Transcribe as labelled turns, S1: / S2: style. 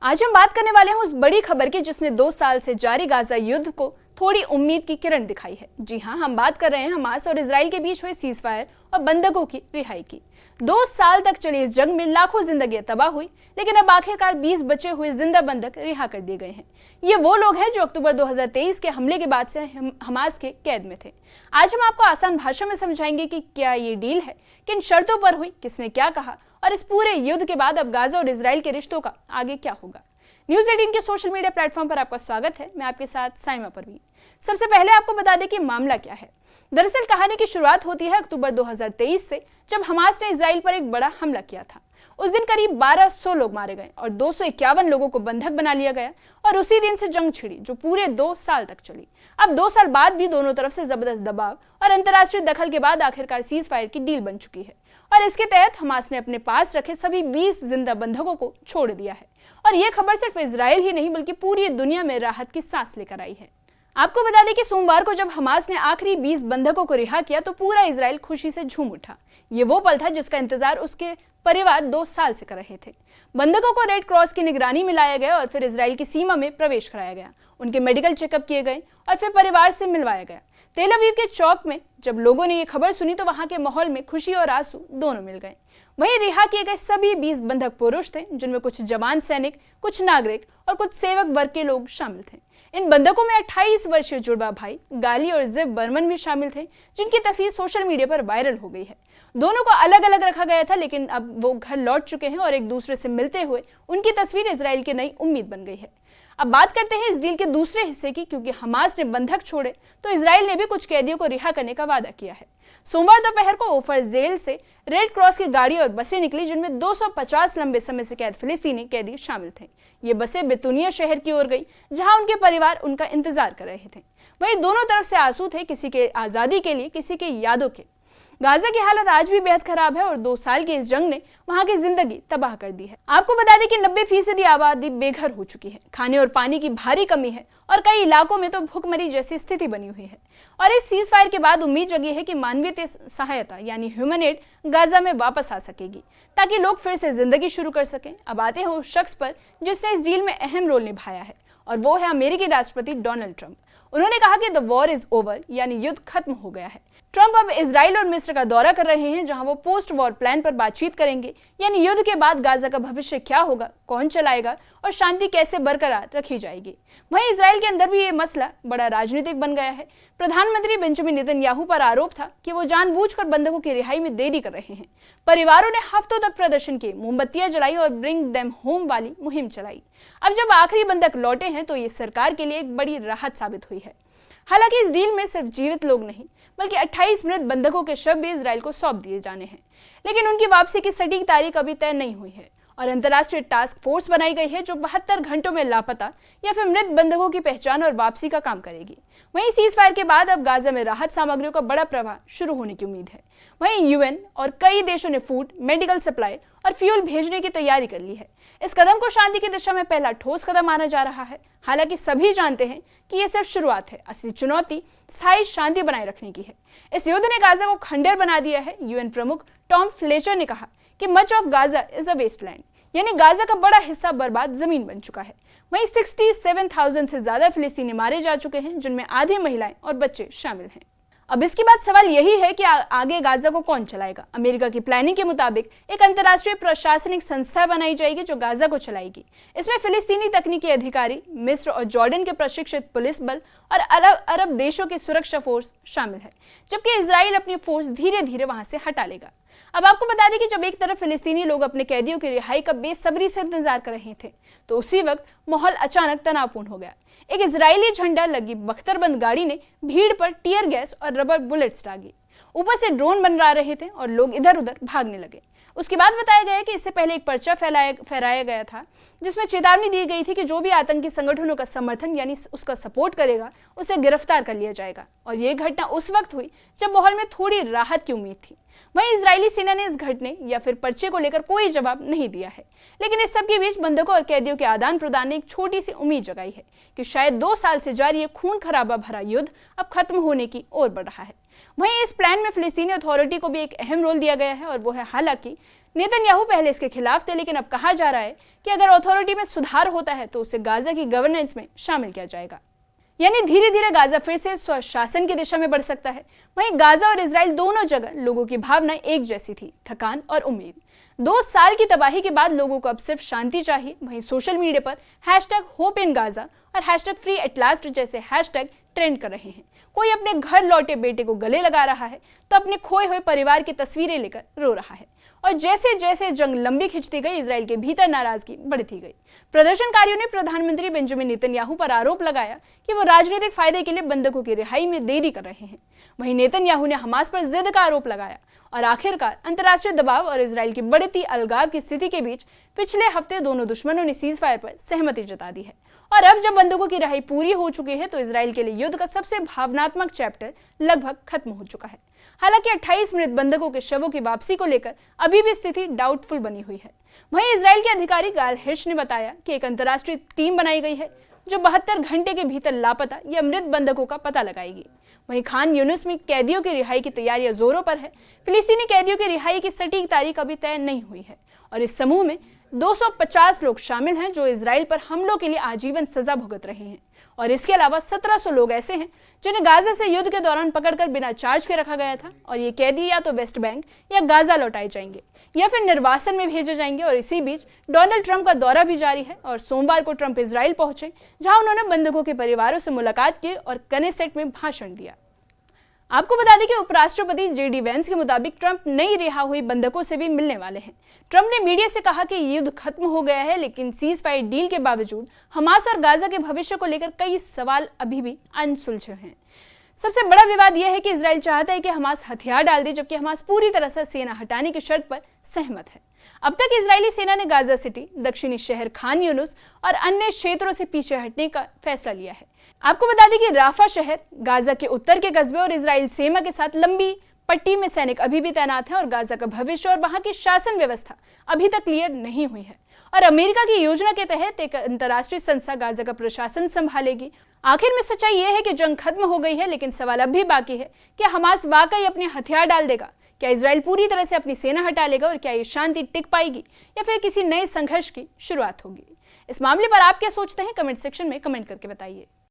S1: आज हम बात करने वाले हैं उस बड़ी खबर की जिसने 2 साल से जारी गाजा युद्ध को थोड़ी उम्मीद की किरण दिखाई है। जी हां, हम बात कर रहे हैं हमास और इजराइल के बीच हुए सीजफायर और बंधकों की रिहाई की। 2 साल तक चली इस जंग में लाखों जिंदगियां तबाह हुई, लेकिन अब आखिरकार 20 बचे हुए जिंदा बंधक रिहा कर दिए गए हैं। ये वो लोग हैं जो अक्टूबर 2023 के हमले के बाद से हमास के कैद में थे। आज हम आपको आसान भाषा में समझाएंगे कि क्या ये डील है, किन शर्तों पर हुई, किसने क्या कहा और इस पूरे युद्ध के बाद अब गाजा और इजराइल के रिश्तों का आगे क्या होगा। न्यूज़ 18 के सोशल मीडिया प्लेटफॉर्म पर आपका स्वागत है। मैं आपके साथ साइमा परवीन। सबसे पहले आपको बता दें कि मामला क्या है। दरअसल कहानी की शुरुआत होती है अक्टूबर 2023 से, जब हमास ने इजराइल पर एक बड़ा हमला किया था। उस दिन करीब 1200 लोग मारे गए और 251 लोगों को बंधक बना लिया गया और उसी दिन से जंग छिड़ी जो पूरे 2 साल तक चली। अब 2 साल बाद भी दोनों तरफ से जबरदस्त दबाव और अंतर्राष्ट्रीय दखल के बाद आखिरकार सीज फायर की डील बन चुकी है और इसके तहत हमास ने अपने पास रखे सभी 20 जिंदा बंधकों को छोड़ दिया है। और यह खबर सिर्फ इजराइल ही नहीं बल्कि पूरी दुनिया में राहत की सांस लेकर आई है। आपको बता दें कि सोमवार को जब हमास ने आखिरी 20 बंधकों को रिहा किया तो पूरा इजराइल खुशी से झूम उठा। ये वो पल था जिसका इंतजार उसके परिवार 2 साल से कर रहे थे। बंधकों को रेड क्रॉस की निगरानी में लाया गया और फिर इजराइल की सीमा में प्रवेश कराया गया। उनके मेडिकल चेकअप किए गए और फिर परिवार से मिलवाया गया। तेल अवीव के चौक में जब लोगों ने ये खबर सुनी तो वहां के माहौल में खुशी और आंसू दोनों मिल गए। वहीं रिहा किए गए सभी 20 बंधक पुरुष थे, जिनमें कुछ जवान सैनिक, कुछ नागरिक और कुछ सेवक वर्ग के लोग शामिल थे। इन बंधकों में 28 वर्षीय जुड़वा भाई गाली और जिब बर्मन भी शामिल थे, जिनकी तस्वीर सोशल मीडिया पर वायरल हो गई है। दोनों को अलग अलग रखा गया था, लेकिन अब वो घर लौट चुके हैं और एक दूसरे से मिलते हुए उनकी तस्वीर इजराइल की नई उम्मीद बन गई है। अब बात करते हैं इस डील के दूसरे हिस्से की, क्योंकि हमास ने बंधक छोड़े तो इजराइल ने भी कुछ कैदियों को रिहा करने का वादा किया है। सोमवार दोपहर को ओफर जेल से रेड क्रॉस की गाड़ी और बसें निकली, जिनमें 250 लंबे समय से कैद फिलिस्तीनी कैदी शामिल थे। ये बसें बेतुनिया शहर की ओर गई, जहां उनके परिवार उनका इंतजार कर रहे थे। वहीं दोनों तरफ से आंसू थे, किसी के आजादी के लिए, किसी के यादों के। गाजा की हालत आज भी बेहद खराब है और 2 साल की इस जंग ने वहां की जिंदगी तबाह कर दी है। आपको बता दें कि 90% आबादी बेघर हो चुकी है। खाने और पानी की भारी कमी है और कई इलाकों में तो भूखमरी जैसी स्थिति बनी हुई है। और इस सीज फायर के बाद उम्मीद जगी है कि मानवीय सहायता यानी ह्यूमन एड गाजा में वापस आ सकेगी, ताकि लोग फिर से जिंदगी शुरू कर सकें। अब आते हैं उस शख्स पर जिसने इस डील में अहम रोल निभाया है, और वो है अमेरिकी राष्ट्रपति डोनाल्ड ट्रंप। उन्होंने कहा कि द वॉर इज ओवर, यानी युद्ध खत्म हो गया है। ट्रंप अब इजराइल और मिस्र का दौरा कर रहे हैं, जहां वो पोस्ट वॉर प्लान पर बातचीत करेंगे, यानी युद्ध के बाद गाजा का भविष्य क्या होगा, कौन चलाएगा और शांति कैसे बरकरार रखी जाएगी। वहीं इजराइल के अंदर भी ये मसला बड़ा राजनीतिक बन गया है। प्रधानमंत्री बेंजामिन नेतन्याहू पर आरोप था कि वो जानबूझकर बंधकों की रिहाई में देरी कर रहे हैं। परिवारों ने हफ्तों तक प्रदर्शन किए, मोमबत्तियां जलाई और ब्रिंग देम होम वाली मुहिम चलाई। अब जब आखिरी बंधक लौटे हैं तो ये सरकार के लिए एक बड़ी राहत साबित हुई है। हालांकि इस डील में सिर्फ जीवित लोग नहीं बल्कि 28 मृत बंधकों के शव भी इजराइल को सौंप दिए जाने हैं, लेकिन उनकी वापसी की सटीक तारीख अभी तय नहीं हुई है और अंतर्राष्ट्रीय टास्क फोर्स बनाई गई है जो 72 घंटों में लापता या फिर मृत बंधकों की पहचान और वापसी का काम करेगी। वहीं सीज फायर के बाद अब गाजा में राहत सामग्रियों का बड़ा प्रवाह शुरू होने की उम्मीद है। वहीं यूएन और कई देशों ने फूड, मेडिकल सप्लाई और फ्यूल भेजने की तैयारी कर ली है। इस कदम को शांति की दिशा में पहला ठोस कदम माना जा रहा है। हालांकि सभी जानते हैं कि यह सिर्फ शुरुआत है। असली चुनौती स्थायी शांति बनाए रखने की है। इस युद्ध ने गाजा को खंडर बना दिया है। यूएन प्रमुख टॉम फ्लेचर ने कहा कि much of Gaza is a wasteland, यानी गाजा का बड़ा हिस्सा बर्बाद जमीन बन चुका है। वहीं 67,000 से ज्यादा फिलिस्तीनी मारे जा चुके हैं, जिनमें आधी महिलाएं और बच्चे शामिल हैं। अब इसके बाद सवाल यही है कि आगे गाजा को कौन चलाएगा। अमेरिका की प्लानिंग के मुताबिक एक अंतर्राष्ट्रीय प्रशासनिक संस्था बनाई जाएगी जो गाजा को चलाएगी। इसमें फिलिस्तीनी तकनीकी अधिकारी, मिस्र और जॉर्डन के प्रशिक्षित पुलिस बल और अरब देशों की सुरक्षा फोर्स शामिल है, जबकि इजराइल अपनी फोर्स धीरे धीरे वहां से हटा लेगा। अब आपको बता दें कि जब एक तरफ फिलिस्तीनी लोग अपने कैदियों की रिहाई का बेसब्री से इंतजार कर रहे थे, तो उसी वक्त माहौल अचानक तनावपूर्ण हो गया। एक इजरायली झंडा लगी बख्तरबंद गाड़ी ने भीड़ पर टीयर गैस और रबर बुलेट्स दागी। ऊपर से ड्रोन बनवा रहे थे और लोग इधर उधर भागने लगे। उसके बाद बताया गया कि इससे पहले एक पर्चा फहराया गया था, जिसमें चेतावनी दी गई थी कि जो भी आतंकी संगठनों का समर्थन यानी उसका सपोर्ट करेगा उसे गिरफ्तार कर लिया जाएगा। और ये घटना उस वक्त हुई जब माहौल में थोड़ी राहत की उम्मीद थी। वहीं इजरायली सेना ने इस घटने या फिर पर्चे को लेकर कोई जवाब नहीं दिया है, लेकिन इस सब के बीच बंधकों और कैदियों के आदान प्रदान ने एक छोटी सी उम्मीद जगाई है कि शायद 2 साल से जारी ये खून खराबा भरा युद्ध अब खत्म होने की ओर बढ़ रहा है। वहीं इस प्लान में फिलिस्तीनी अथॉरिटी को भी एक अहम रोल दिया गया है और वो है हालांकि नेतन्याहू पहले इसके खिलाफ थे, लेकिन अब कहा जा रहा है कि अगर अथॉरिटी में सुधार होता है तो उसे गाजा की गवर्नेंस में शामिल किया जाएगा। यानी धीरे धीरे गाजा फिर से स्वशासन की दिशा में बढ़ सकता है। वहीं गाजा और इजराइल दोनों जगह लोगों की भावना एक जैसी थी, थकान और उम्मीद। 2 साल की तबाही के बाद लोगों को अब सिर्फ शांति चाहिए। वहीं सोशल मीडिया पर #HopeInGaza और #FreeAtLast जैसे हैशटैग ट्रेंड कर रहे हैं। कोई अपने घर लौटे बेटे को गले लगा रहा है तो अपने खोए हुए परिवार की तस्वीरें लेकर रो रहा है। और जैसे जैसे जंग लंबी खिंचती गई, इजराइल के भीतर नाराजगी बढ़ती गई। प्रदर्शनकारियों ने प्रधानमंत्री बेंजामिन नेतन्याहू पर आरोप लगाया कि वो राजनीतिक फायदे के लिए बंधकों की रिहाई में देरी कर रहे हैं। वहीं नेतन्याहू ने हमास पर जिद का आरोप लगाया और आखिरकार अंतर्राष्ट्रीय दबाव और इजराइल की बढ़ती अलगाव की स्थिति के बीच पिछले हफ्ते दोनों दुश्मनों ने सीजफायर पर सहमति जता दी है। और अब जब बंधकों की रिहाई पूरी हो चुकी है तो इजराइल के लिए युद्ध का सबसे भावनात्मक चैप्टर लगभग खत्म हो चुका है। हालांकि 28 मृत बंधकों के शवों की वापसी को लेकर अभी भी स्थिति डाउटफुल बनी हुई है। वहीं इजराइल के अधिकारी गाल हिर्श ने बताया कि एक अंतर्राष्ट्रीय टीम बनाई गई है जो 72 घंटे के भीतर लापता या मृत बंधकों का पता लगाएगी। वहीं खान यूनिस में कैदियों की रिहाई की तैयारियां जोरों पर है। फिलिस्तीनी कैदियों की रिहाई की सटीक तारीख अभी तय नहीं हुई है और इस समूह में 250 लोग शामिल हैं जो इजराइल पर हमलों के लिए आजीवन सजा भुगत रहे हैं। और इसके अलावा 1700 लोग ऐसे हैं जिन्हें गाजा से युद्ध के दौरान पकड़कर बिना चार्ज के रखा गया था और ये कैदी या तो वेस्ट बैंक या गाजा लौटाए जाएंगे या फिर निर्वासन में भेजे जाएंगे। और इसी बीच डोनाल्ड ट्रंप का दौरा भी जारी है और सोमवार को ट्रंप इजराइल पहुंचे, जहां उन्होंने बंधकों के परिवारों से मुलाकात की और कनेसेट में भाषण दिया। आपको बता दें कि उपराष्ट्रपति JD वेंस के मुताबिक ट्रंप नई रिहा हुई बंधकों से भी मिलने वाले हैं। ट्रंप ने मीडिया से कहा कि युद्ध खत्म हो गया है, लेकिन सीजफायर डील के बावजूद हमास और गाजा के भविष्य को लेकर कई सवाल अभी भी अनसुलझे हैं। सबसे बड़ा विवाद यह है कि इजराइल चाहता है कि हमास हथियार डाल दे, जबकि हमास पूरी तरह से सेना हटाने की शर्त पर सहमत है। अब तक इजरायली सेना ने गाजा सिटी, दक्षिणी शहर खान यूनिस और अन्य क्षेत्रों से पीछे हटने का फैसला लिया है। आपको बता दें कि राफा शहर, गाजा के उत्तर के कस्बे और इजराइल सीमा के साथ लंबी पट्टी में सैनिक अभी भी तैनात हैं और गाजा का भविष्य और वहां की शासन व्यवस्था अभी तक क्लियर नहीं हुई है। और अमेरिका की योजना के तहत एक अंतर्राष्ट्रीय संस्था गाजा का प्रशासन संभालेगी। आखिर में सच्चाई यह है कि जंग खत्म हो गई है, लेकिन सवाल अब भी बाकी है कि हमास वाकई अपने हथियार डाल देगा, क्या इजराइल पूरी तरह से अपनी सेना हटा लेगा और क्या ये शांति टिक पाएगी या फिर किसी नए संघर्ष की शुरुआत होगी। इस मामले पर आप क्या सोचते हैं, कमेंट सेक्शन में कमेंट करके बताइए।